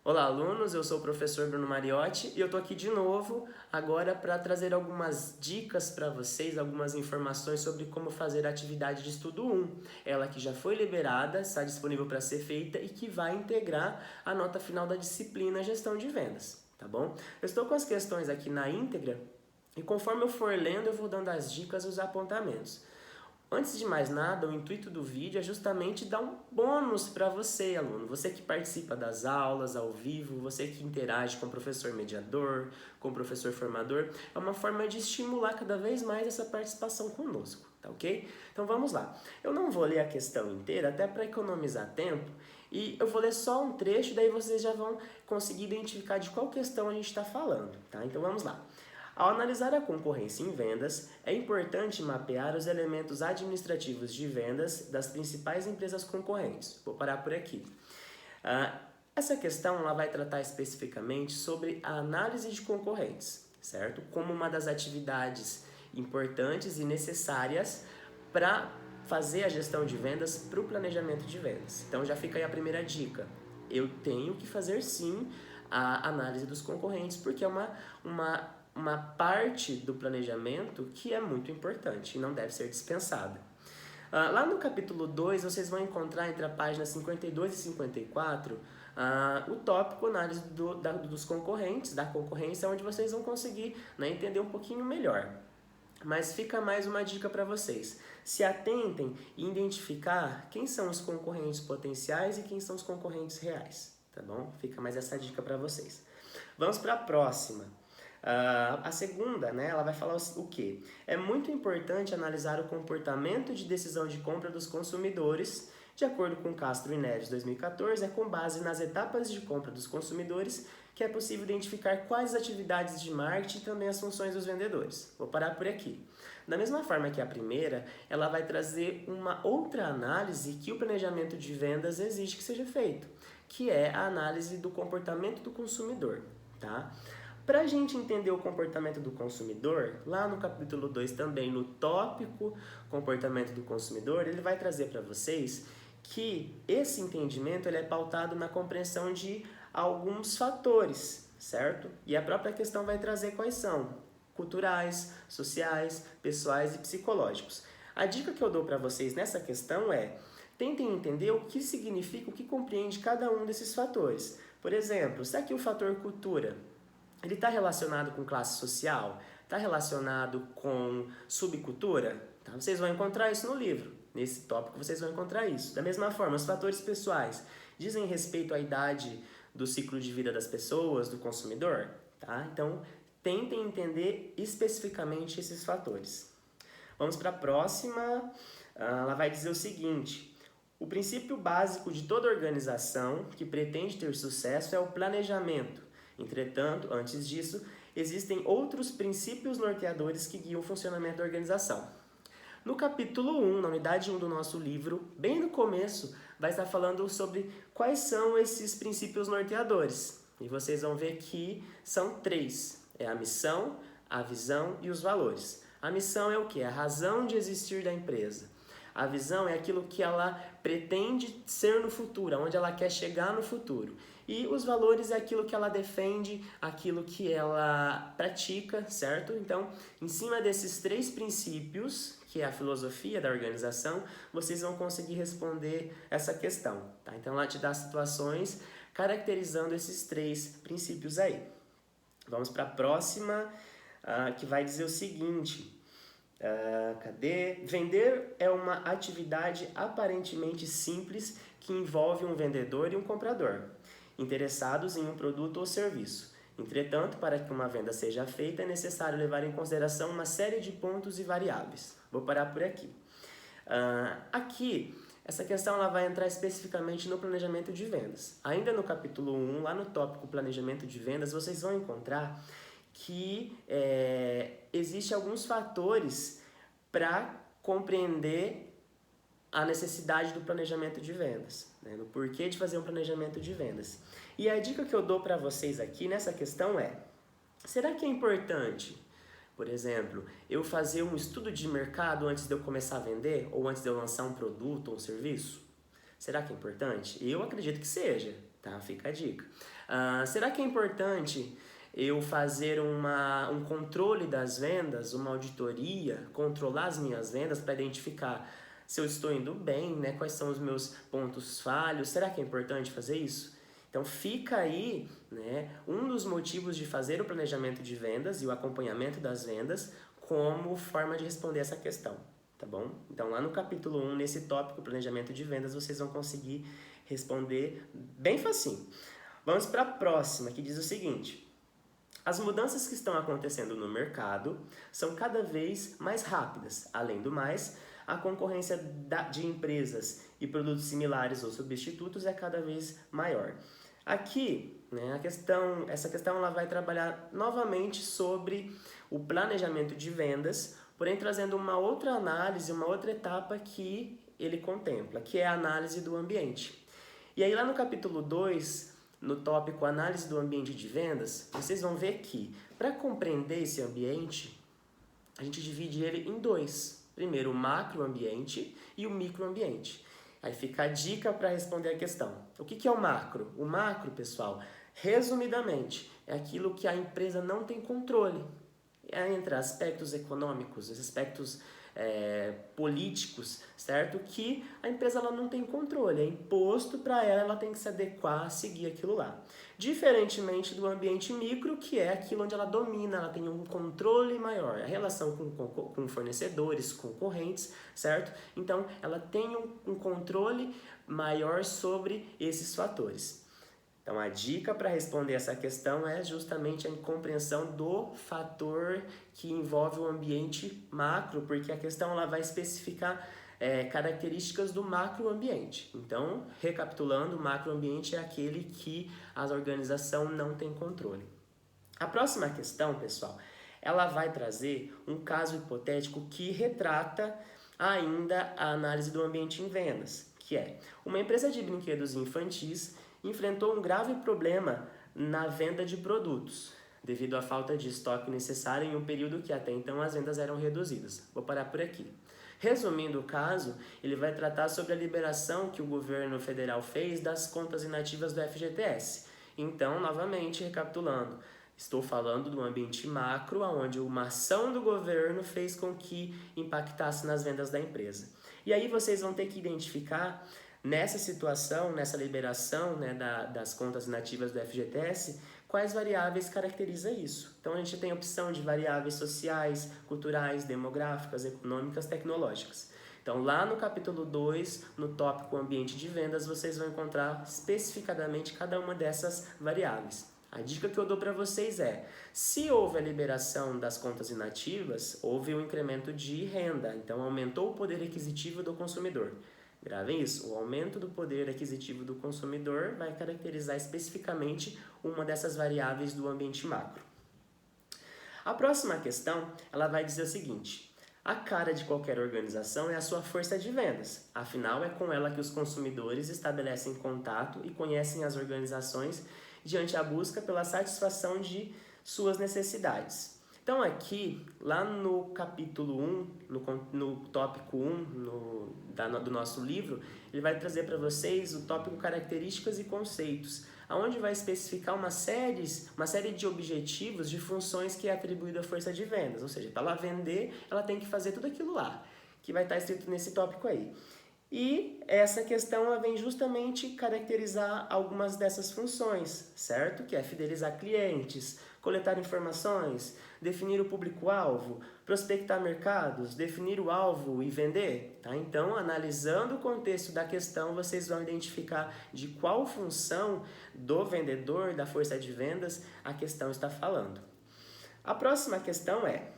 Olá, alunos, eu sou o professor Bruno Mariotti e eu tô aqui de novo agora para trazer algumas dicas para vocês, algumas informações sobre como fazer a atividade de estudo 1. Ela que já foi liberada, está disponível para ser feita e que vai integrar a nota final da disciplina Gestão de Vendas, tá bom? Eu estou com as questões aqui na íntegra e conforme eu for lendo eu vou dando as dicas e os apontamentos. Antes de mais nada, o intuito do vídeo é justamente dar um bônus para você, aluno. Você que participa das aulas ao vivo, você que interage com o professor mediador, com o professor formador, é uma forma de estimular cada vez mais essa participação conosco, tá ok? Então vamos lá. Eu não vou ler a questão inteira, até para economizar tempo, e eu vou ler só um trecho, daí vocês já vão conseguir identificar de qual questão a gente está falando, tá? Então vamos lá. Ao analisar a concorrência em vendas, é importante mapear os elementos administrativos de vendas das principais empresas concorrentes. Vou parar por aqui. Essa questão ela vai tratar especificamente sobre a análise de concorrentes, certo? Como uma das atividades importantes e necessárias para fazer a gestão de vendas para o planejamento de vendas. Então já fica aí a primeira dica. Eu tenho que fazer sim a análise dos concorrentes, porque é uma parte do planejamento que é muito importante e não deve ser dispensada. Lá no capítulo 2, vocês vão encontrar entre a página 52 e 54 o tópico análise dos concorrentes, da concorrência, onde vocês vão conseguir entender um pouquinho melhor. Mas fica mais uma dica para vocês. Se atentem e identificar quem são os concorrentes potenciais e quem são os concorrentes reais, tá bom? Fica mais essa dica para vocês. Vamos para a próxima. A segunda, ela vai falar o quê? É muito importante analisar o comportamento de decisão de compra dos consumidores. De acordo com Castro e Neves 2014, é com base nas etapas de compra dos consumidores que é possível identificar quais atividades de marketing e também as funções dos vendedores. Vou parar por aqui. Da mesma forma que a primeira, ela vai trazer uma outra análise que o planejamento de vendas exige que seja feito, que é a análise do comportamento do consumidor, tá? Para a gente entender o comportamento do consumidor, lá no capítulo 2 também, no tópico comportamento do consumidor, ele vai trazer para vocês que esse entendimento ele é pautado na compreensão de alguns fatores, certo? E a própria questão vai trazer quais são: culturais, sociais, pessoais e psicológicos. A dica que eu dou para vocês nessa questão é: tentem entender o que significa, o que compreende cada um desses fatores. Por exemplo, se aqui o fator cultura ele está relacionado com classe social? Está relacionado com subcultura? Tá? Vocês vão encontrar isso no livro. Nesse tópico vocês vão encontrar isso. Da mesma forma, os fatores pessoais dizem respeito à idade do ciclo de vida das pessoas, do consumidor? Tá? Então, tentem entender especificamente esses fatores. Vamos para a próxima. Ela vai dizer o seguinte: o princípio básico de toda organização que pretende ter sucesso é o planejamento. Entretanto, antes disso, existem outros princípios norteadores que guiam o funcionamento da organização. No capítulo 1, na unidade 1 do nosso livro, bem no começo, vai estar falando sobre quais são esses princípios norteadores. E vocês vão ver que são 3. É a missão, a visão e os valores. A missão é o quê? A razão de existir da empresa. A visão é aquilo que ela pretende ser no futuro, aonde ela quer chegar no futuro. E os valores é aquilo que ela defende, aquilo que ela pratica, certo? Então, em cima desses 3 princípios, que é a filosofia da organização, vocês vão conseguir responder essa questão, tá? Então, ela te dá situações caracterizando esses 3 princípios aí. Vamos para a próxima, que vai dizer o seguinte: Vender é uma atividade aparentemente simples que envolve um vendedor e um comprador, interessados em um produto ou serviço. Entretanto, para que uma venda seja feita, é necessário levar em consideração uma série de pontos e variáveis. Vou parar por aqui. Aqui, essa questão ela vai entrar especificamente no planejamento de vendas. Ainda no capítulo 1, lá no tópico planejamento de vendas, vocês vão encontrar que existem alguns fatores para compreender a necessidade do planejamento de vendas, no porquê de fazer um planejamento de vendas. E a dica que eu dou para vocês aqui nessa questão é: será que é importante, por exemplo, eu fazer um estudo de mercado antes de eu começar a vender ou antes de eu lançar um produto ou um serviço? Será que é importante? Eu acredito que seja. tá? Fica a dica. Será que é importante eu fazer um controle das vendas, uma auditoria, controlar as minhas vendas para identificar se eu estou indo bem, né? Quais são os meus pontos falhos? Será que é importante fazer isso? Então fica aí, né, um dos motivos de fazer o planejamento de vendas e o acompanhamento das vendas como forma de responder essa questão, tá bom? Então lá no capítulo 1, nesse tópico planejamento de vendas, vocês vão conseguir responder bem facinho. Vamos para a próxima, que diz o seguinte: as mudanças que estão acontecendo no mercado são cada vez mais rápidas. Além do mais, a concorrência de empresas e produtos similares ou substitutos é cada vez maior. Aqui, né, essa questão ela vai trabalhar novamente sobre o planejamento de vendas, porém trazendo uma outra análise, uma outra etapa que ele contempla, que é a análise do ambiente. E aí lá no capítulo 2, no tópico análise do ambiente de vendas, vocês vão ver que para compreender esse ambiente, a gente divide ele em dois. Primeiro o macroambiente e o microambiente. Aí fica a dica para responder a questão. O que é o macro? O macro, pessoal, resumidamente, é aquilo que a empresa não tem controle. Entre aspectos econômicos, aspectos políticos, certo? Que a empresa ela não tem controle, é imposto para ela, ela tem que se adequar, seguir aquilo lá. Diferentemente do ambiente micro, que é aquilo onde ela domina, ela tem um controle maior, a relação com fornecedores, concorrentes, certo? Então, ela tem um controle maior sobre esses fatores. Então, a dica para responder essa questão é justamente a compreensão do fator que envolve o ambiente macro, porque a questão ela vai especificar características do macroambiente. Então, recapitulando, o macroambiente é aquele que a organização não tem controle. A próxima questão, pessoal, ela vai trazer um caso hipotético que retrata ainda a análise do ambiente em vendas, que é uma empresa de brinquedos infantis enfrentou um grave problema na venda de produtos, devido à falta de estoque necessário em um período que até então as vendas eram reduzidas. Vou parar por aqui. Resumindo o caso, ele vai tratar sobre a liberação que o governo federal fez das contas inativas do FGTS. Então, novamente, recapitulando, estou falando do ambiente macro, onde uma ação do governo fez com que impactasse nas vendas da empresa. E aí vocês vão ter que identificar nessa situação, nessa liberação, né, das contas inativas do FGTS, quais variáveis caracteriza isso? Então a gente tem a opção de variáveis sociais, culturais, demográficas, econômicas, tecnológicas. Então lá no capítulo 2, no tópico ambiente de vendas, vocês vão encontrar especificadamente cada uma dessas variáveis. A dica que eu dou para vocês é, se houve a liberação das contas inativas, houve um incremento de renda, então aumentou o poder aquisitivo do consumidor. Gravem isso, o aumento do poder aquisitivo do consumidor vai caracterizar especificamente uma dessas variáveis do ambiente macro. A próxima questão, ela vai dizer o seguinte: a cara de qualquer organização é a sua força de vendas, afinal é com ela que os consumidores estabelecem contato e conhecem as organizações diante da busca pela satisfação de suas necessidades. Então aqui, lá no capítulo 1, no tópico 1 do nosso livro, ele vai trazer para vocês o tópico características e conceitos, onde vai especificar uma série de objetivos, de funções que é atribuída à força de vendas. Ou seja, para ela vender, ela tem que fazer tudo aquilo lá, que vai estar escrito nesse tópico aí. E essa questão ela vem justamente caracterizar algumas dessas funções, certo? Que é fidelizar clientes, coletar informações, definir o público-alvo, prospectar mercados, definir o alvo e vender. Tá? Então, analisando o contexto da questão, vocês vão identificar de qual função do vendedor, da força de vendas, a questão está falando. A próxima questão é: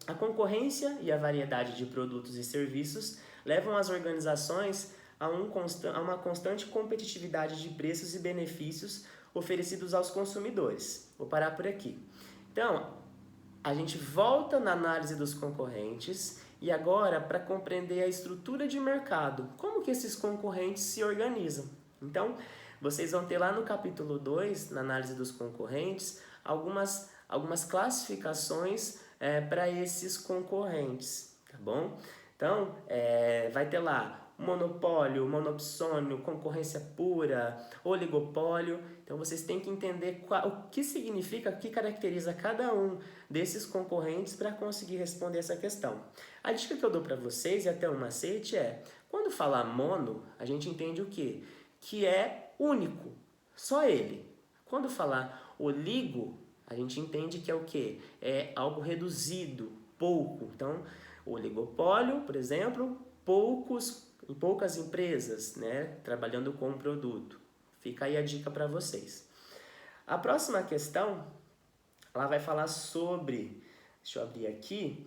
a concorrência e a variedade de produtos e serviços levam as organizações a uma constante competitividade de preços e benefícios oferecidos aos consumidores. Vou parar por aqui. Então, a gente volta na análise dos concorrentes e agora para compreender a estrutura de mercado, como que esses concorrentes se organizam. Então, vocês vão ter lá no capítulo 2, na análise dos concorrentes, algumas classificações para esses concorrentes, tá bom? Então, vai ter lá monopólio, monopsônio, concorrência pura, oligopólio. Então vocês têm que entender o que significa, o que caracteriza cada um desses concorrentes para conseguir responder essa questão. A dica que eu dou para vocês, e até o macete, é: quando falar mono, a gente entende o quê? Que é único, só ele. Quando falar oligo, a gente entende que é o quê? É algo reduzido, pouco. Então, oligopólio, por exemplo, poucas empresas, né, trabalhando com um produto. Fica aí a dica para vocês. A próxima questão, ela vai falar sobre, deixa eu abrir aqui,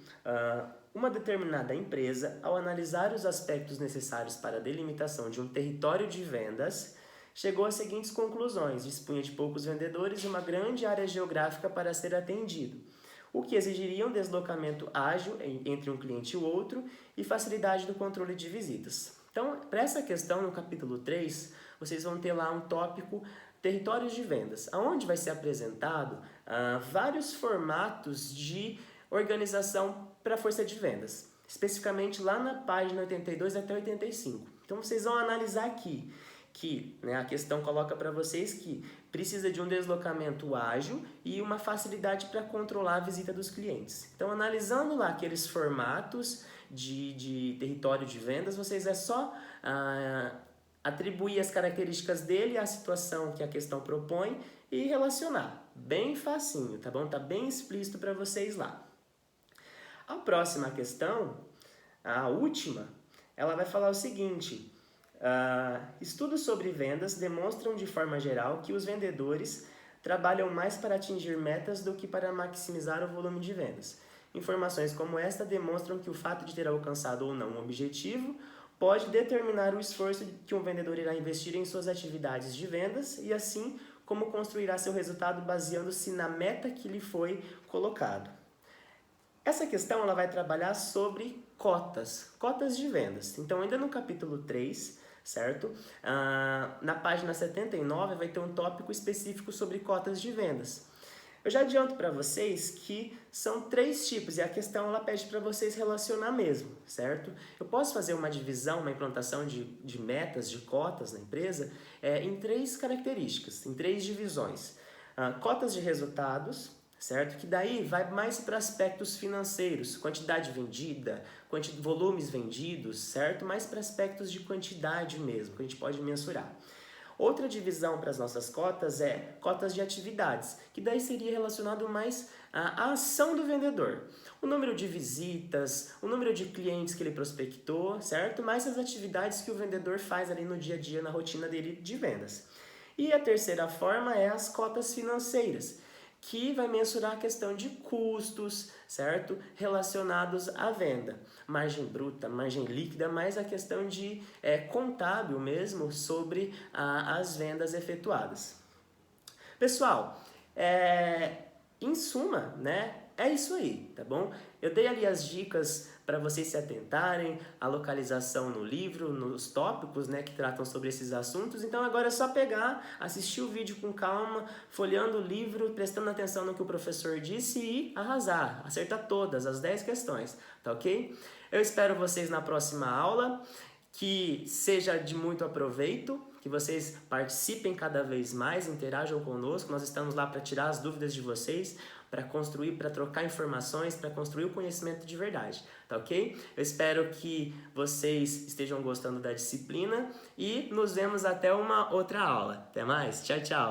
uma determinada empresa, ao analisar os aspectos necessários para a delimitação de um território de vendas, chegou às seguintes conclusões: dispunha de poucos vendedores e uma grande área geográfica para ser atendido, o que exigiria um deslocamento ágil entre um cliente e o outro e facilidade do controle de visitas. Então, para essa questão, no capítulo 3, vocês vão ter lá um tópico territórios de vendas, onde vai ser apresentado vários formatos de organização para a força de vendas, especificamente lá na página 82 até 85. Então, vocês vão analisar aqui que, né, a questão coloca para vocês que precisa de um deslocamento ágil e uma facilidade para controlar a visita dos clientes. Então, analisando lá aqueles formatos de território de vendas, vocês é só atribuir as características dele à situação que a questão propõe e relacionar. Bem facinho, tá bom? Tá bem explícito para vocês lá. A próxima questão, a última, ela vai falar o seguinte: estudos sobre vendas demonstram de forma geral que os vendedores trabalham mais para atingir metas do que para maximizar o volume de vendas. Informações como esta demonstram que o fato de ter alcançado ou não um objetivo pode determinar o esforço que um vendedor irá investir em suas atividades de vendas e assim como construirá seu resultado baseando-se na meta que lhe foi colocado. Essa questão ela vai trabalhar sobre cotas de vendas. Então, ainda no capítulo 3, certo? Na página 79 vai ter um tópico específico sobre cotas de vendas. Eu já adianto para vocês que são 3 tipos e a questão ela pede para vocês relacionar mesmo, certo? Eu posso fazer uma divisão, uma implantação de metas, de cotas na empresa em 3 características, em 3 divisões. Cotas de resultados, certo? Que daí vai mais para aspectos financeiros, quantidade vendida, volumes vendidos, certo? Mais para aspectos de quantidade mesmo, que a gente pode mensurar. Outra divisão para as nossas cotas é cotas de atividades, que daí seria relacionado mais à ação do vendedor. O número de visitas, o número de clientes que ele prospectou, certo? Mais as atividades que o vendedor faz ali no dia a dia, na rotina dele de vendas. E a terceira forma é as cotas financeiras, que vai mensurar a questão de custos, certo? Relacionados à venda. Margem bruta, margem líquida, mais a questão de contábil mesmo sobre as vendas efetuadas. Pessoal, em suma, né? É isso aí, tá bom? Eu dei ali as dicas para vocês se atentarem, a localização no livro, nos tópicos, né, que tratam sobre esses assuntos. Então agora é só pegar, assistir o vídeo com calma, folheando o livro, prestando atenção no que o professor disse e arrasar, acertar todas as 10 questões, tá ok? Eu espero vocês na próxima aula, que seja de muito aproveito, que vocês participem cada vez mais, interajam conosco. Nós estamos lá para tirar as dúvidas de vocês, para construir, para trocar informações, para construir o conhecimento de verdade, tá ok? Eu espero que vocês estejam gostando da disciplina e nos vemos até uma outra aula. Até mais, tchau, tchau!